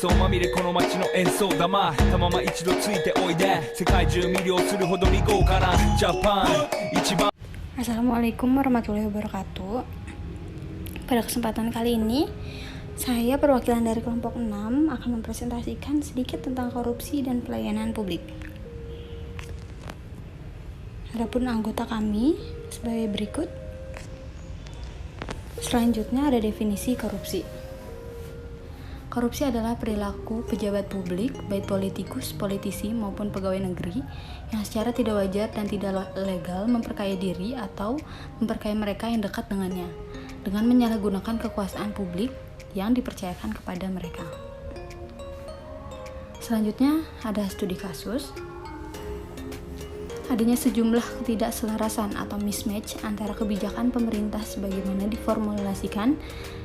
争まみれこの街の演奏玉たまま一度ついておいで世界中魅了するほどに豪華なジャパン一番 Assalamualaikum warahmatullahi wabarakatuh. Pada kesempatan kali ini, saya perwakilan dari kelompok 6 akan mempresentasikan sedikit tentang korupsi dan pelayanan publik. Adapun anggota kami sebagai berikut. Selanjutnya ada definisi korupsi. Korupsi adalah perilaku pejabat publik, baik politikus, politisi, maupun pegawai negeri yang secara tidak wajar dan tidak legal memperkaya diri atau memperkaya mereka yang dekat dengannya dengan menyalahgunakan kekuasaan publik yang dipercayakan kepada mereka. Selanjutnya ada studi kasus. Adanya sejumlah ketidakselarasan atau mismatch antara kebijakan pemerintah sebagaimana diformulasikan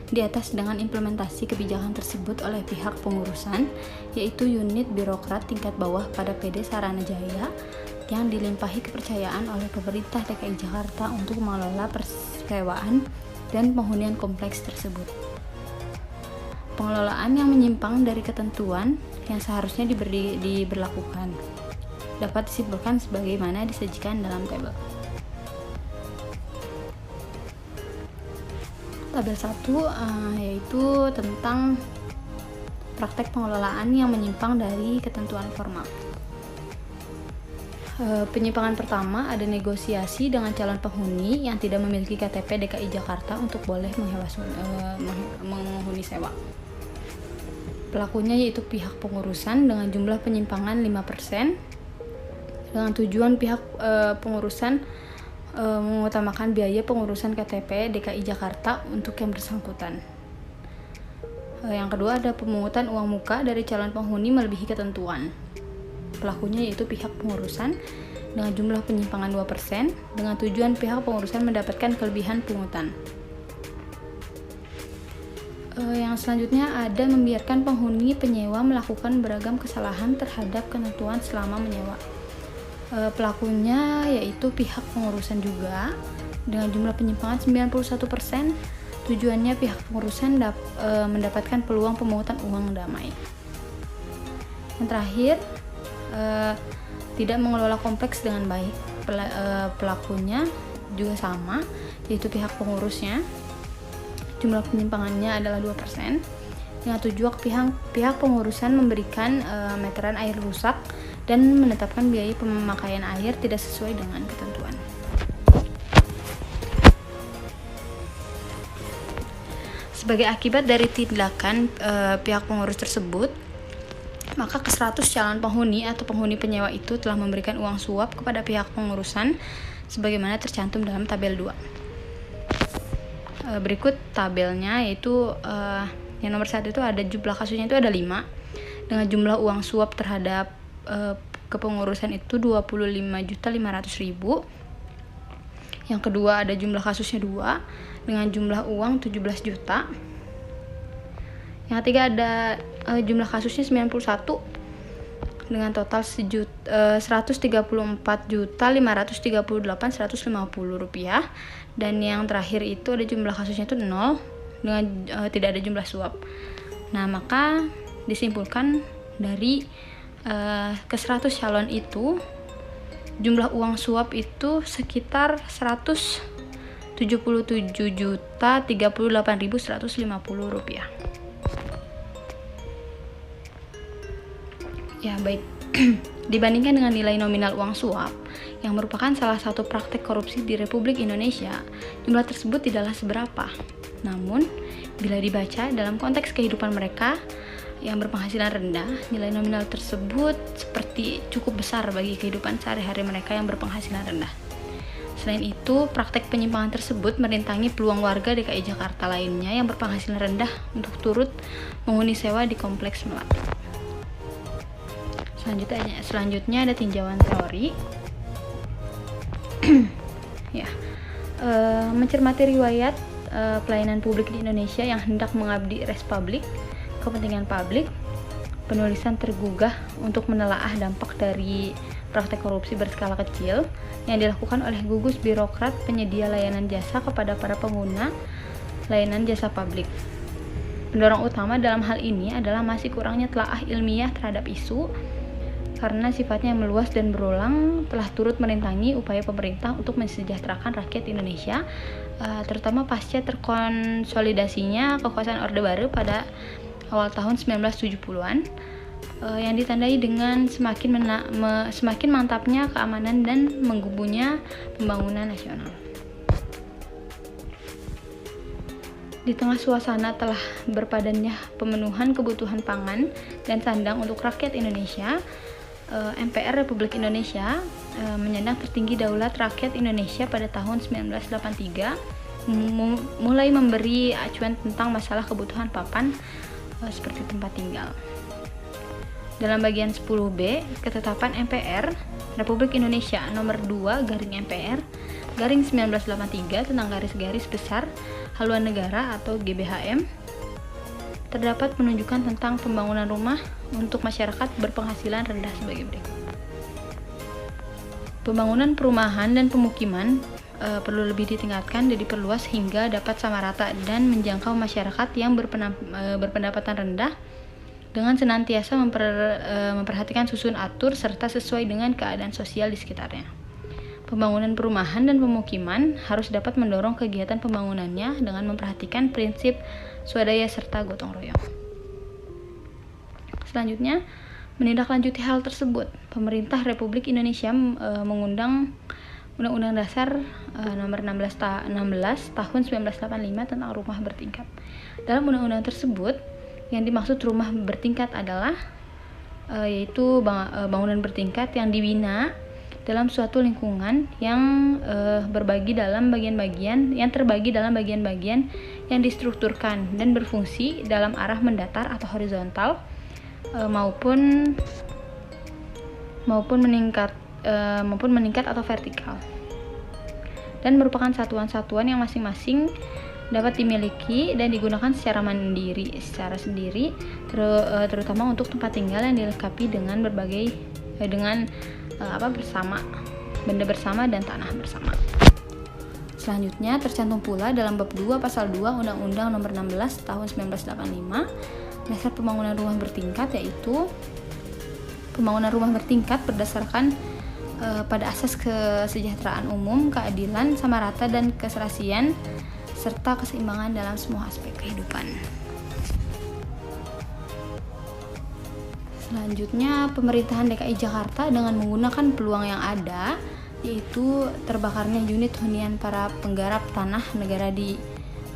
di atas dengan implementasi kebijakan tersebut oleh pihak pengurusan, yaitu unit birokrat tingkat bawah pada PD Saranajaya yang dilimpahi kepercayaan oleh pemerintah DKI Jakarta untuk mengelola persewaan dan penghunian kompleks tersebut. Pengelolaan yang menyimpang dari ketentuan yang seharusnya diberlakukan dapat disimpulkan sebagaimana disajikan dalam tabel. Tabel 1 yaitu tentang praktek pengelolaan yang menyimpang dari ketentuan formal. Penyimpangan pertama ada negosiasi dengan calon penghuni yang tidak memiliki KTP DKI Jakarta untuk boleh menghuni sewa. Pelakunya yaitu pihak pengurusan dengan jumlah penyimpangan 5%. Dengan tujuan pihak pengurusan mengutamakan biaya pengurusan KTP DKI Jakarta untuk yang bersangkutan. Yang kedua ada pemungutan uang muka dari calon penghuni melebihi ketentuan. Pelakunya yaitu pihak pengurusan dengan jumlah penyimpangan 2% dengan tujuan pihak pengurusan mendapatkan kelebihan pungutan. Yang selanjutnya ada membiarkan penghuni penyewa melakukan beragam kesalahan terhadap ketentuan selama menyewa. Pelakunya yaitu pihak pengurusan juga dengan jumlah penyimpangan 91%. Tujuannya pihak pengurusan mendapatkan peluang pemungutan uang damai. Yang terakhir, tidak mengelola kompleks dengan baik. Pelakunya juga sama, yaitu pihak pengurusnya. Jumlah penyimpangannya adalah 2%. Dengan tujuan pihak pengurusan memberikan meteran air rusak dan menetapkan biaya pemakaian air tidak sesuai dengan ketentuan. Sebagai akibat dari tindakan pihak pengurus tersebut, maka ke-100 calon penghuni atau penghuni penyewa itu telah memberikan uang suap kepada pihak pengurusan sebagaimana tercantum dalam tabel 2. Berikut tabelnya yaitu yang nomor 1 itu ada jumlah kasusnya itu ada 5 dengan jumlah uang suap terhadap kepengurusan itu 25.500.000. Yang kedua ada jumlah kasusnya 2 dengan jumlah uang 17 juta. Yang ketiga ada jumlah kasusnya 91 dengan total 134.538.150 rupiah. Dan yang terakhir itu ada jumlah kasusnya itu 0 dengan tidak ada jumlah suap. Nah, maka disimpulkan dari ke-100 calon itu jumlah uang suap itu sekitar 177.038.150 rupiah. Ya, baik. Dibandingkan dengan nilai nominal uang suap yang merupakan salah satu praktek korupsi di Republik Indonesia, jumlah tersebut tidaklah seberapa. Namun, bila dibaca dalam konteks kehidupan mereka yang berpenghasilan rendah, nilai nominal tersebut seperti cukup besar bagi kehidupan sehari-hari mereka yang berpenghasilan rendah. Selain itu, praktek penyimpangan tersebut merintangi peluang warga DKI Jakarta lainnya yang berpenghasilan rendah untuk turut menghuni sewa di kompleks melati. Selanjutnya ada tinjauan teori. Mencermati riwayat pelayanan publik di Indonesia yang hendak mengabdi res publik, kepentingan publik, penulisan tergugah untuk menelaah dampak dari praktek korupsi berskala kecil yang dilakukan oleh gugus birokrat penyedia layanan jasa kepada para pengguna layanan jasa publik. Pendorong utama dalam hal ini adalah masih kurangnya telaah ilmiah terhadap isu, karena sifatnya yang meluas dan berulang telah turut merintangi upaya pemerintah untuk mensejahterakan rakyat Indonesia, terutama pasca terkonsolidasinya kekuasaan Orde Baru pada awal tahun 1970-an, yang ditandai dengan semakin mantapnya keamanan dan menggebunya pembangunan nasional. Di tengah suasana telah berpadannya pemenuhan kebutuhan pangan dan sandang untuk rakyat Indonesia, MPR Republik Indonesia menyandang tertinggi daulat rakyat Indonesia pada tahun 1983 mulai memberi acuan tentang masalah kebutuhan papan seperti tempat tinggal. Dalam bagian 10B, ketetapan MPR Republik Indonesia nomor 2 garing MPR garing 1983 tentang garis-garis besar haluan negara atau GBHM terdapat penunjukan tentang pembangunan rumah untuk masyarakat berpenghasilan rendah sebagai berikut. Pembangunan perumahan dan pemukiman perlu lebih ditingkatkan dan diperluas hingga dapat sama rata dan menjangkau masyarakat yang berpendapatan rendah dengan senantiasa memperhatikan susun atur serta sesuai dengan keadaan sosial di sekitarnya. Pembangunan perumahan dan pemukiman harus dapat mendorong kegiatan pembangunannya dengan memperhatikan prinsip swadaya serta gotong royong. Selanjutnya, menindaklanjuti hal tersebut, pemerintah Republik Indonesia mengundang Undang-Undang Dasar nomor 16 tahun 1985 tentang rumah bertingkat. Dalam undang-undang tersebut, yang dimaksud rumah bertingkat adalah yaitu bangunan bertingkat yang dibina dalam suatu lingkungan yang terbagi dalam bagian-bagian yang distrukturkan dan berfungsi dalam arah mendatar atau horizontal maupun meningkat atau vertikal, dan merupakan satuan-satuan yang masing-masing dapat dimiliki dan digunakan secara sendiri, terutama untuk tempat tinggal yang dilengkapi dengan benda bersama dan tanah bersama. Selanjutnya tercantum pula dalam bab 2 pasal 2 Undang-Undang nomor 16 tahun 1985 dasar pembangunan rumah bertingkat, yaitu pembangunan rumah bertingkat berdasarkan pada asas kesejahteraan umum, keadilan, sama rata, dan keserasian serta keseimbangan dalam semua aspek kehidupan. Selanjutnya, pemerintahan DKI Jakarta dengan menggunakan peluang yang ada, yaitu terbakarnya unit hunian para penggarap tanah negara di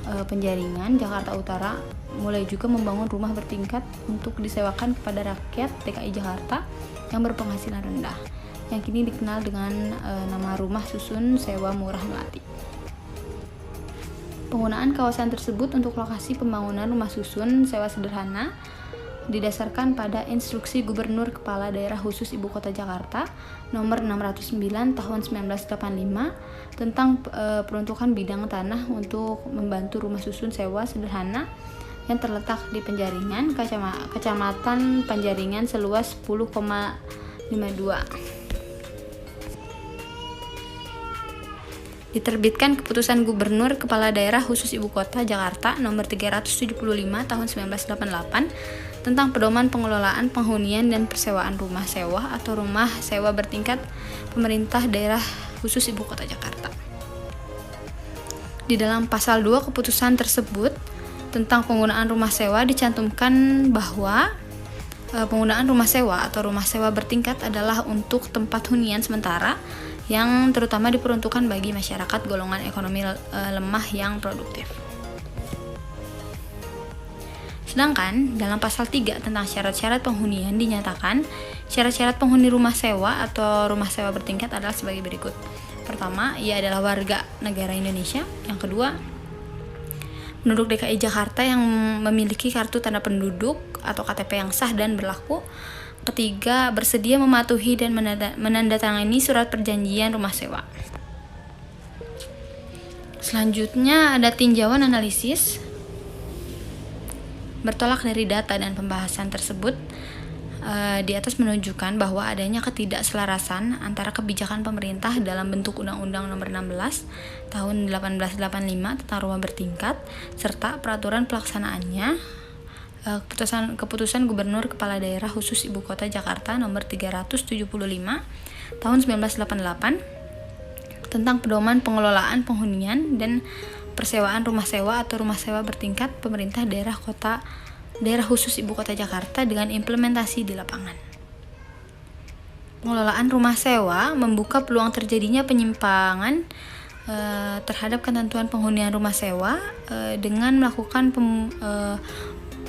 Penjaringan, Jakarta Utara, mulai juga membangun rumah bertingkat untuk disewakan kepada rakyat DKI Jakarta yang berpenghasilan rendah, yang kini dikenal dengan nama rumah susun sewa murah melati. Penggunaan kawasan tersebut untuk lokasi pembangunan rumah susun sewa sederhana didasarkan pada Instruksi Gubernur Kepala Daerah Khusus Ibu Kota Jakarta nomor 609 tahun 1985 tentang peruntukan bidang tanah untuk membantu rumah susun sewa sederhana yang terletak di Penjaringan, Kecamatan Penjaringan seluas 10,52. Diterbitkan Keputusan Gubernur Kepala Daerah Khusus Ibu Kota Jakarta nomor 375 tahun 1988 tentang pedoman pengelolaan, penghunian, dan persewaan rumah sewa atau rumah sewa bertingkat pemerintah daerah khusus Ibu Kota Jakarta. Di dalam pasal 2 keputusan tersebut tentang penggunaan rumah sewa dicantumkan bahwa penggunaan rumah sewa atau rumah sewa bertingkat adalah untuk tempat hunian sementara yang terutama diperuntukkan bagi masyarakat golongan ekonomi lemah yang produktif. Sedangkan dalam pasal 3 tentang syarat-syarat penghunian dinyatakan syarat-syarat penghuni rumah sewa atau rumah sewa bertingkat adalah sebagai berikut. Pertama, ia adalah warga negara Indonesia. Yang kedua, penduduk DKI Jakarta yang memiliki kartu tanda penduduk atau KTP yang sah dan berlaku. Ketiga, bersedia mematuhi dan menandatangani surat perjanjian rumah sewa. Selanjutnya ada tinjauan analisis. Bertolak dari data dan pembahasan tersebut, di atas menunjukkan bahwa adanya ketidakselarasan antara kebijakan pemerintah dalam bentuk Undang-Undang Nomor 16 Tahun 1885 tentang rumah bertingkat serta peraturan pelaksanaannya Keputusan Gubernur Kepala Daerah Khusus Ibu Kota Jakarta nomor 375 tahun 1988 tentang pedoman pengelolaan penghunian dan persewaan rumah sewa atau rumah sewa bertingkat pemerintah daerah khusus Ibu Kota Jakarta dengan implementasi di lapangan. Pengelolaan rumah sewa membuka peluang terjadinya penyimpangan terhadap ketentuan penghunian rumah sewa dengan melakukan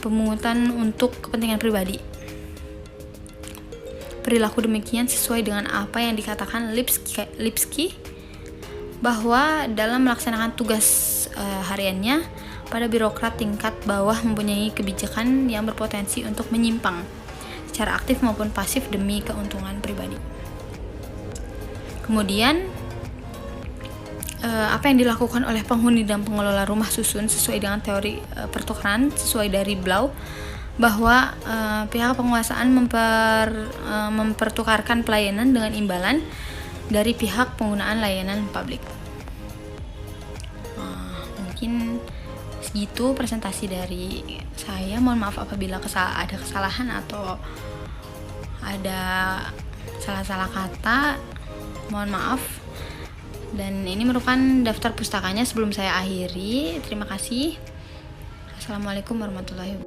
pemungutan untuk kepentingan pribadi. Perilaku demikian sesuai dengan apa yang dikatakan Lipski bahwa dalam melaksanakan tugas hariannya, pada birokrat tingkat bawah mempunyai kebijakan yang berpotensi untuk menyimpang secara aktif maupun pasif demi keuntungan pribadi. Kemudian apa yang dilakukan oleh penghuni dan pengelola rumah susun sesuai dengan teori pertukaran sesuai dari Blau, bahwa pihak penguasaan mempertukarkan pelayanan dengan imbalan dari pihak penggunaan layanan publik. Mungkin segitu presentasi dari saya. Mohon maaf apabila ada kesalahan atau ada salah-salah kata, mohon maaf. Dan ini merupakan daftar pustakanya sebelum saya akhiri. Terima kasih. Assalamualaikum warahmatullahi wabarakatuh.